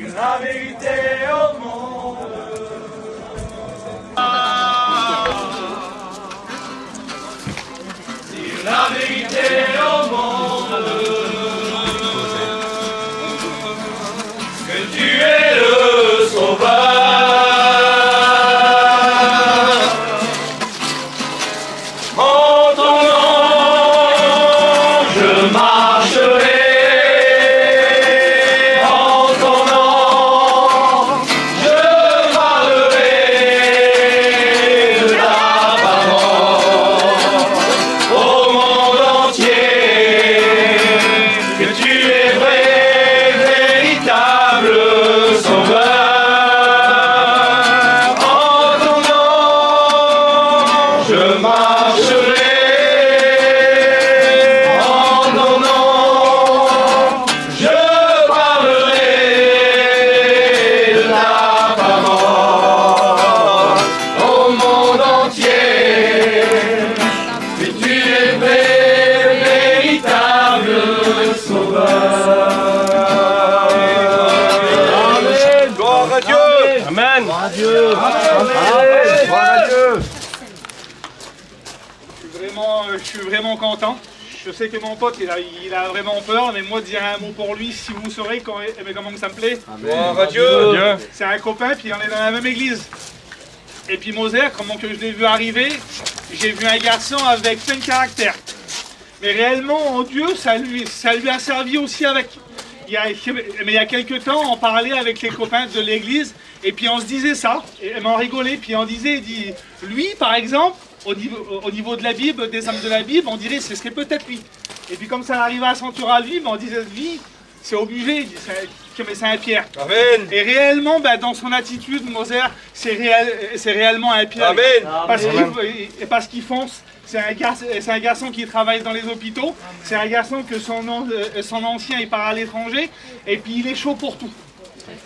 la vérité au monde. Dire la vérité au monde. Que tu es le sauveur. En ton nom, je marcherai. Amen. Gloire à Dieu. Je suis vraiment content. Je sais que mon pote, il a vraiment peur, mais moi, dire un mot pour lui, si vous saurez comment ça me plaît. Gloire à Dieu. C'est un copain, puis on est dans la même église. Et puis Moser, comment que je l'ai vu arriver, j'ai vu un garçon avec plein de caractère. Mais réellement, en Dieu, ça lui a servi aussi avec. Mais il y a quelques temps, on parlait avec les copains de l'église, et puis on se disait ça, et on rigolait, puis on disait, lui par exemple, au niveau de la Bible, des hommes de la Bible, on dirait ce serait peut-être lui. Et puis comme ça arrivait à son tour à lui, on disait lui, c'est obligé, mais c'est un Pierre. Amen. Et réellement, dans son attitude, Moser, c'est réellement un Pierre. Amen. Parce qu'il fonce. C'est un garçon qui travaille dans les hôpitaux. C'est un garçon que son ancien il part à l'étranger. Et puis il est chaud pour tout.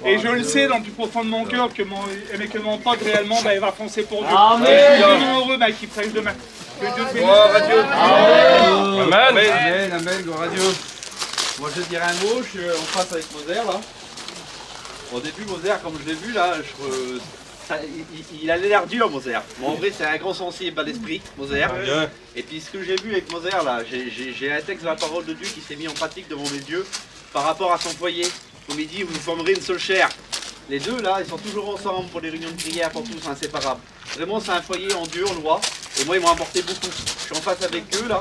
Et je le sais dans le plus profond de mon cœur que mon pote réellement il va foncer pour Dieu. Amen. Et je suis vraiment heureux qu'il prêche demain. Que Dieu bénisse. Gloire à Dieu. Amen. Amen. Amen. Gloire à Dieu. Moi je dirais un mot, je suis en face avec Moser là. Au début Moser, comme je l'ai vu là, il a l'air dur Moser. Bon, en vrai c'est un grand sensible à l'esprit, Moser. Et puis ce que j'ai vu avec Moser là, j'ai un texte de la parole de Dieu qui s'est mis en pratique devant mes yeux par rapport à son foyer. Comme il dit, vous formerez une seule chair. Les deux là, ils sont toujours ensemble pour les réunions de prière, pour tous, inséparables. Vraiment c'est un foyer en Dieu, on le voit. Et moi ils m'ont apporté beaucoup. Je suis en face avec eux là.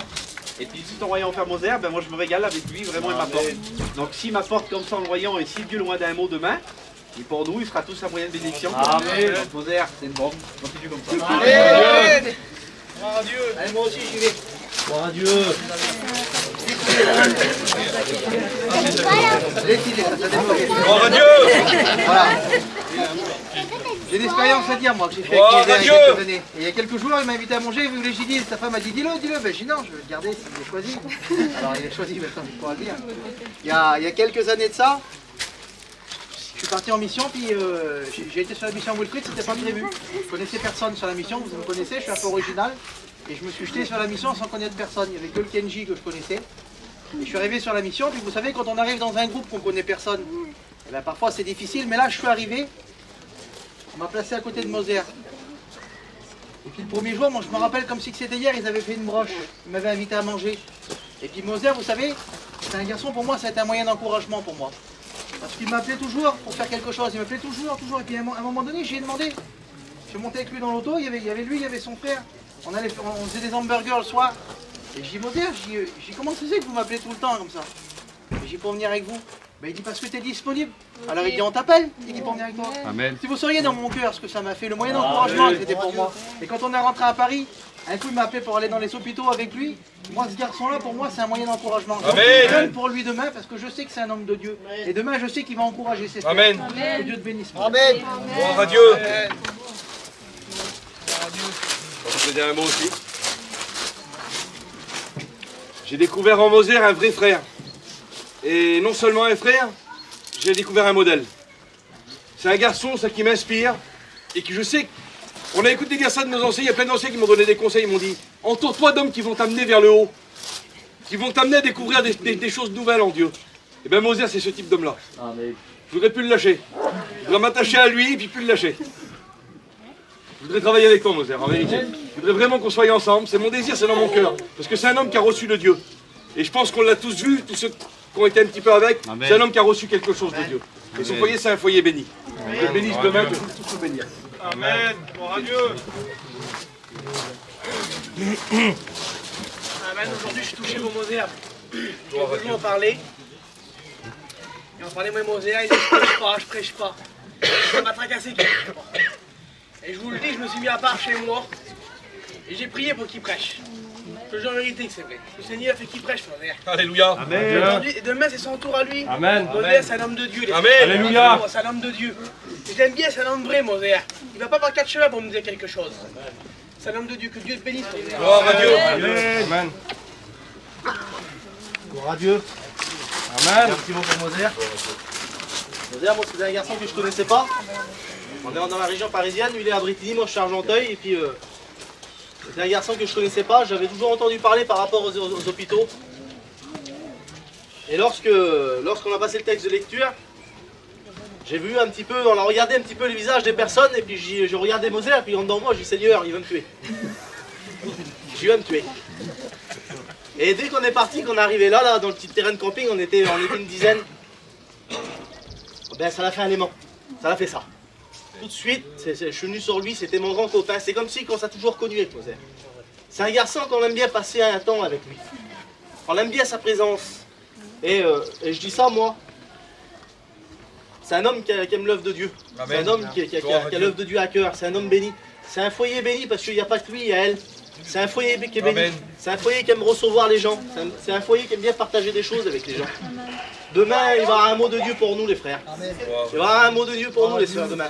Et puis tout en voyant faire Moser, moi je me régale avec lui, vraiment il m'apporte. Donc s'il m'apporte comme ça en le voyant, et si Dieu loin d'un mot demain, et pour nous, il sera tous à moyenne bénédiction. Amen. Donc Moser, c'est une bombe, continue comme ça. Amen. Gloire à Dieu. Allez, moi aussi j'y vais. Gloire à Dieu. Gloire à Dieu. Voilà. J'ai une expérience à dire moi que j'ai fait avec Moser il y a quelques années. Et il y a quelques jours, il m'a invité à manger, il voulait que j'y dise. Sa femme a dit dis-le. Ben j'ai dit non, je vais le garder s'il est choisi. Alors il est choisi, maintenant je pourrais le dire. Il y a quelques années de ça, je suis parti en mission, puis j'ai été sur la mission à Wilfried, c'était pas prévu. Je connaissais personne sur la mission, vous me connaissez, je suis un peu original. Et je me suis jeté sur la mission sans connaître personne. Il n'y avait que le Kenji que je connaissais. Et je suis arrivé sur la mission, puis vous savez, quand on arrive dans un groupe qu'on ne connaît personne, et bien parfois c'est difficile, mais là je suis arrivé, on m'a placé à côté de Moser. Et puis le premier jour, moi je me rappelle comme si c'était hier, ils avaient fait une broche, ils m'avaient invité à manger. Et puis Moser, vous savez, c'est un garçon pour moi, ça a été un moyen d'encouragement pour moi. Parce qu'il m'appelait toujours pour faire quelque chose, il m'appelait toujours. Et puis à un moment donné, j'ai demandé, je montais avec lui dans l'auto, il y avait lui, il y avait son frère. On faisait des hamburgers le soir. Et j'ai dit, Moser, comment ça se fait que vous m'appelez tout le temps comme ça? Et j'ai dit, pour venir avec vous. Ben, il dit, parce que tu es disponible. Alors il dit, on t'appelle. Il dit, pour venir avec toi. Amen. Si vous sauriez dans mon cœur ce que ça m'a fait, le moyen d'encouragement que c'était pour moi. Et quand on est rentré à Paris, un coup il m'a appelé pour aller dans les hôpitaux avec lui. Moi, ce garçon-là, pour moi, c'est un moyen d'encouragement. Je donne pour lui demain parce que je sais que c'est un homme de Dieu. Et demain, je sais qu'il va encourager ses frères. Amen. Que Dieu te bénisse. Amen. Gloire à Dieu. Je vais dire un mot aussi. J'ai découvert en Moser un vrai frère. Et non seulement un frère, j'ai découvert un modèle. C'est un garçon, ça qui m'inspire. Et que je sais, on a écouté dire ça de nos anciens, il y a plein d'anciens qui m'ont donné des conseils, ils m'ont dit, entoure-toi d'hommes qui vont t'amener vers le haut. Qui vont t'amener à découvrir des choses nouvelles en Dieu. Et bien Moser, c'est ce type d'homme-là. voudrais plus le lâcher. Je voudrais m'attacher à lui et puis plus le lâcher. Je voudrais travailler avec toi, Moser, en vérité. Je voudrais vraiment qu'on soit ensemble. C'est mon désir, c'est dans mon cœur. Parce que c'est un homme qui a reçu de Dieu. Et je pense qu'on l'a tous vu, tous ceux qui ont été un petit peu avec. C'est un homme qui a reçu quelque chose de Dieu. Et son foyer, c'est un foyer béni. Que bénisse demain, que tous se bénir. Amen. Gloire à Dieu. Amen. Aujourd'hui, je suis touché pour Moser. Je vais venu en parler. Et en parler, moi, Moser, il dit je prêche pas. Ça m'a tracassé quelque part. Et je vous le dis, je me suis mis à part chez moi. Et j'ai prié pour qu'il prêche. Je dis en vérité que c'est vrai. Le Seigneur fait qu'il prêche, Moser. Alléluia. Et demain, c'est son tour à lui. Amen. Moser, c'est un homme de Dieu. Les Amen. frères. Alléluia. C'est un homme de Dieu. Et j'aime bien, c'est un homme vrai, Moser. Il va pas par quatre chemins pour me dire quelque chose. C'est un homme de Dieu. Que Dieu te bénisse, Moser. Gloire à Dieu. Amen. Gloire à Dieu. Amen. Un petit mot pour Moser. Moser, moi, c'est un garçon que je connaissais pas. On est dans la région parisienne, lui il est à Brétigny, moi je suis à Argenteuil. Et puis, c'est un garçon que je connaissais pas. J'avais toujours entendu parler par rapport aux hôpitaux. Et lorsqu'on a passé le texte de lecture, j'ai vu un petit peu, on a regardé un petit peu les visages des personnes. Et puis j'ai regardé Moser, et puis en dedans moi, j'ai dit Seigneur, il va me tuer. Il va me tuer. Et dès qu'on est parti, qu'on est arrivé là, dans le petit terrain de camping, on était une dizaine. Ben ça l'a fait un aimant. Ça l'a fait ça. Tout de suite, je suis venu sur lui, c'était mon grand copain. C'est comme si qu'on s'est toujours connu avec Moser. C'est un garçon qu'on aime bien passer un temps avec lui. On aime bien sa présence. Et je dis ça, moi. C'est un homme qui aime l'œuvre de Dieu. C'est un homme qui a l'œuvre de Dieu à cœur. C'est un homme béni. C'est un foyer béni parce qu'il n'y a pas que lui, il y a elle. C'est un foyer qui est béni. C'est un foyer qui aime recevoir les gens. C'est un foyer qui aime bien partager des choses avec les gens. Demain, il va y avoir un mot de Dieu pour nous, les frères. Il va y avoir un mot de Dieu pour nous, les sœurs, demain.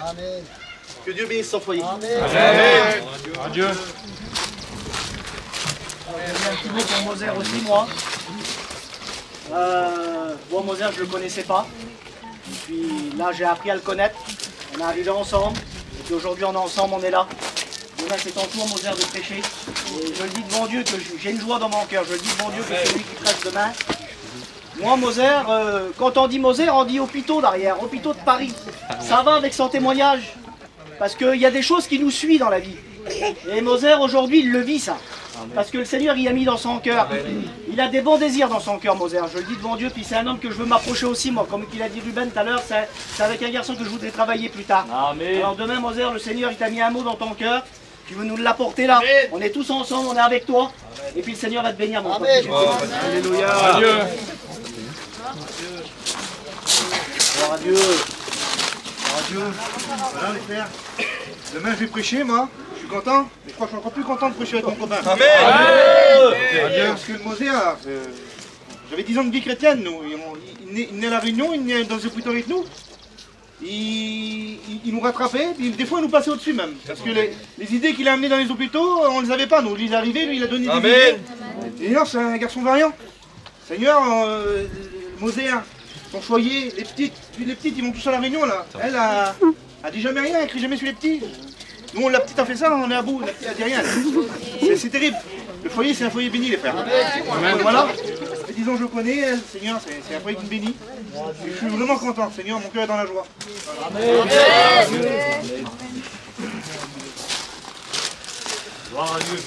Que Dieu bénisse son foyer. Amen. Adieu. Un petit mot pour Moser aussi, moi. Moi, Moser, je le connaissais pas. Puis là, j'ai appris à le connaître. On est arrivés ensemble. Et puis aujourd'hui, on est ensemble, on est là. Demain, c'est ton tour, Moser, de prêcher. Et je le dis devant Dieu que j'ai une joie dans mon cœur. Je le dis devant Dieu que c'est lui qui prêche demain. Moi, Moser, quand on dit Moser, on dit hôpitaux derrière, hôpitaux de Paris. Ça va avec son témoignage. Parce qu'il y a des choses qui nous suivent dans la vie. Et Moser, aujourd'hui, il le vit, ça. Parce que le Seigneur, il a mis dans son cœur. Il a des bons désirs dans son cœur, Moser. Je le dis devant Dieu. Puis c'est un homme que je veux m'approcher aussi, moi. Comme il a dit Ruben tout à l'heure, c'est avec un garçon que je voudrais travailler plus tard. Amen. Alors demain, Moser, le Seigneur, il t'a mis un mot dans ton cœur. Tu veux nous l'apporter là. On est tous ensemble, on est avec toi. Et puis le Seigneur va te bénir, mon frère. Alléluia. Adieu. Gloire à Dieu. Gloire à Dieu. Voilà les frères. Demain je vais prêcher moi. Je suis content. Mais je crois que je suis encore plus content de prêcher avec mon copain. Amen. Parce que le Moser, j'avais 10 ans de vie chrétienne nous. Il naît à la Réunion, il naît dans ce hôpital avec nous. Il nous rattrapait, puis des fois il nous passait au-dessus même. Parce que les idées qu'il a amenées dans les hôpitaux, on ne les avait pas. Nous, il est arrivé, lui il a donné des idées. Et non, c'est un garçon variant. Seigneur, Moser, son foyer, les petites ils vont tous à la Réunion là. Elle a dit jamais rien, elle crie jamais sur les petits. Nous la petite a fait ça, on est à bout, la petite a dit rien. C'est terrible. Le foyer c'est un foyer béni les frères. Donc, voilà, ça fait 10 ans que je le connais, elle, Seigneur, c'est un foyer qui me bénit. Et je suis vraiment content, Seigneur, mon cœur est dans la joie. Amen. Gloire à Dieu.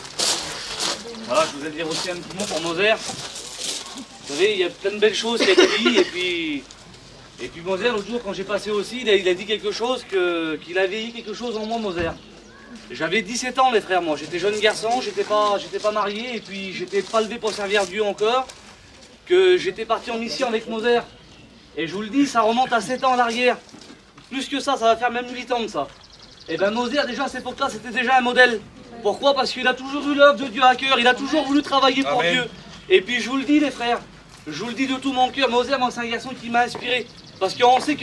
Voilà, je voudrais dire aussi un petit mot pour Moser. Vous savez, il y a plein de belles choses qui a été dites, et puis Moser, l'autre jour, quand j'ai passé aussi, il a dit quelque chose, qu'il a veillé quelque chose en moi, Moser. J'avais 17 ans, les frères, moi. J'étais jeune garçon, j'étais pas marié, et puis j'étais pas levé pour servir Dieu encore, que j'étais parti en mission avec Moser. Et je vous le dis, ça remonte à 7 ans en arrière. Plus que ça va faire même 8 ans de ça. Et bien Moser, déjà à cette époque-là, c'était déjà un modèle. Pourquoi? Parce qu'il a toujours eu l'œuvre de Dieu à cœur, il a toujours voulu travailler pour Dieu. Et puis je vous le dis les frères, je vous le dis de tout mon cœur, Moser, moi c'est un garçon qui m'a inspiré. Parce qu'on sait que